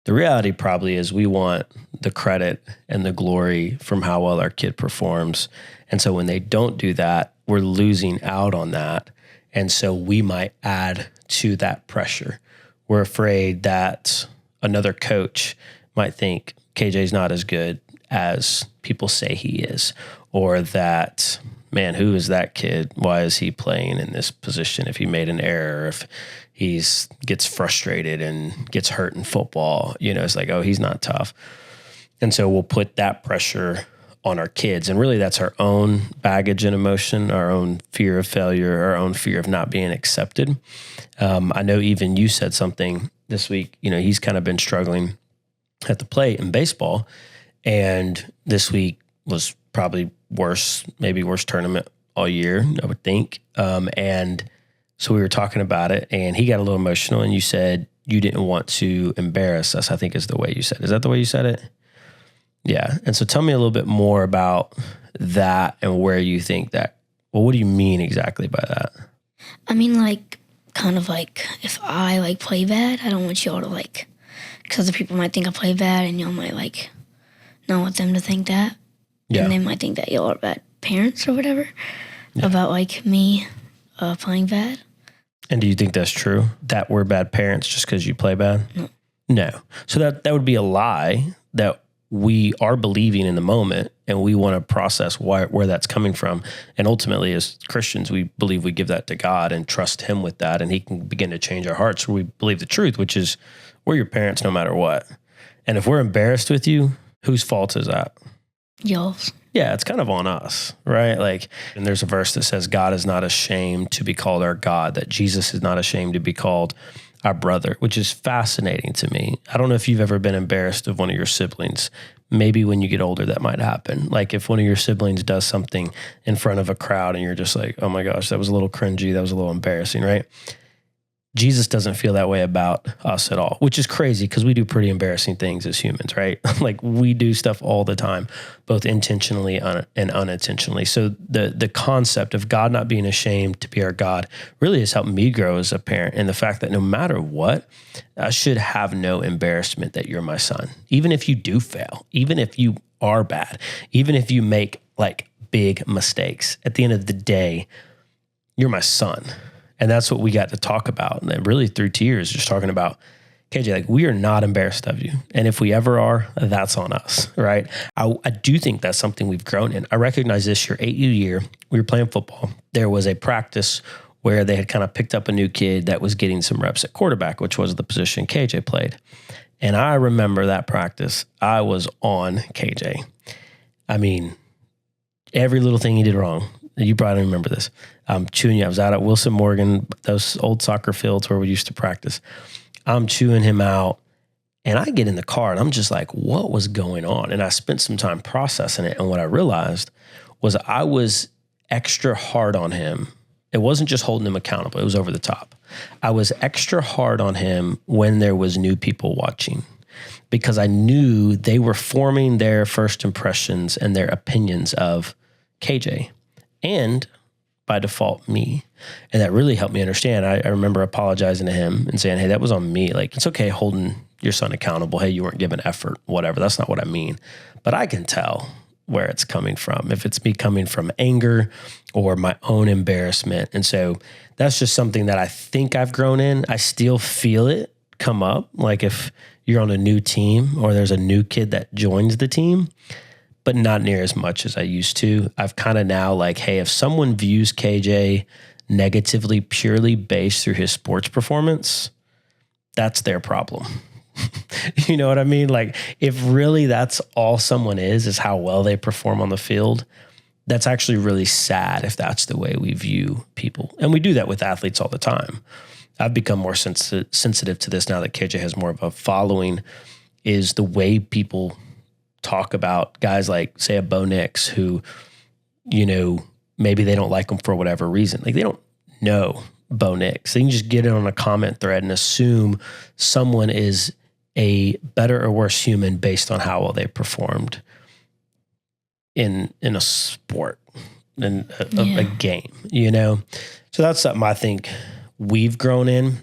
The reality probably is we want the credit and the glory from how well our kid performs. And so when they don't do that, we're losing out on that. And so we might add to that pressure. We're afraid that another coach might think KJ's not as good as people say he is, or that, man, who is that kid? Why is he playing in this position? If he made an error, if he gets frustrated and gets hurt in football, it's like, oh, he's not tough. And so we'll put that pressure on our kids. And really that's our own baggage and emotion, our own fear of failure, our own fear of not being accepted. I know even you said something this week, he's kind of been struggling at the plate in baseball. And this week was probably maybe worst tournament all year, I would think. And so we were talking about it and he got a little emotional and you said you didn't want to embarrass us, I think is the way you said it. Is that the way you said it? Yeah. And so tell me a little bit more about that and where you think that, what do you mean exactly by that? I mean, kind of if I play bad, I don't want y'all to because the people might think I play bad and y'all might not want them to think that. Yeah. And they might think that y'all are bad parents or whatever about me playing bad. And do you think that's true? That we're bad parents just because you play bad? No. So that would be a lie that we are believing in the moment, and we want to process where that's coming from. And ultimately, as Christians, we believe we give that to God and trust him with that, and he can begin to change our hearts. We believe the truth, which is we're your parents no matter what. And if we're embarrassed with you, whose fault is that? Y'all's. Yeah, it's kind of on us, right? And there's a verse that says, God is not ashamed to be called our God, that Jesus is not ashamed to be called our brother, which is fascinating to me. I don't know if you've ever been embarrassed of one of your siblings. Maybe when you get older, that might happen. If one of your siblings does something in front of a crowd and you're just like, oh my gosh, that was a little cringy. That was a little embarrassing, right? Jesus doesn't feel that way about us at all, which is crazy because we do pretty embarrassing things as humans, right? We do stuff all the time, both intentionally and unintentionally. So the concept of God not being ashamed to be our God really has helped me grow as a parent. And the fact that no matter what, I should have no embarrassment that you're my son. Even if you do fail, even if you are bad, even if you make big mistakes, at the end of the day, you're my son. And that's what we got to talk about. And really through tears, just talking about, KJ, we are not embarrassed of you. And if we ever are, that's on us, right? I do think that's something we've grown in. I recognize this year, 8U year, we were playing football. There was a practice where they had kind of picked up a new kid that was getting some reps at quarterback, which was the position KJ played. And I remember that practice, I was on KJ. I mean, every little thing he did wrong. You probably don't remember this. I'm chewing you. I was out at Wilson Morgan, those old soccer fields where we used to practice. I'm chewing him out, and I get in the car, and I'm just like, what was going on? And I spent some time processing it, and what I realized was I was extra hard on him. It wasn't just holding him accountable. It was over the top. I was extra hard on him when there was new people watching because I knew they were forming their first impressions and their opinions of KJ. And by default, me. And that really helped me understand. I remember apologizing to him and saying, hey, that was on me. It's okay holding your son accountable. Hey, you weren't giving effort, whatever. That's not what I mean. But I can tell where it's coming from, if it's me coming from anger or my own embarrassment. And so that's just something that I think I've grown in. I still feel it come up. If you're on a new team or there's a new kid that joins the team, but not near as much as I used to. I've kind of now hey, if someone views KJ negatively purely based through his sports performance, that's their problem. You know what I mean? If really that's all someone is how well they perform on the field, that's actually really sad if that's the way we view people. And we do that with athletes all the time. I've become more sensitive to this now that KJ has more of a following, is the way people talk about guys say a Bo Nix who, maybe they don't like him for whatever reason. They don't know Bo Nix. They can just get it on a comment thread and assume someone is a better or worse human based on how well they performed in a sport, in a game, So that's something I think we've grown in.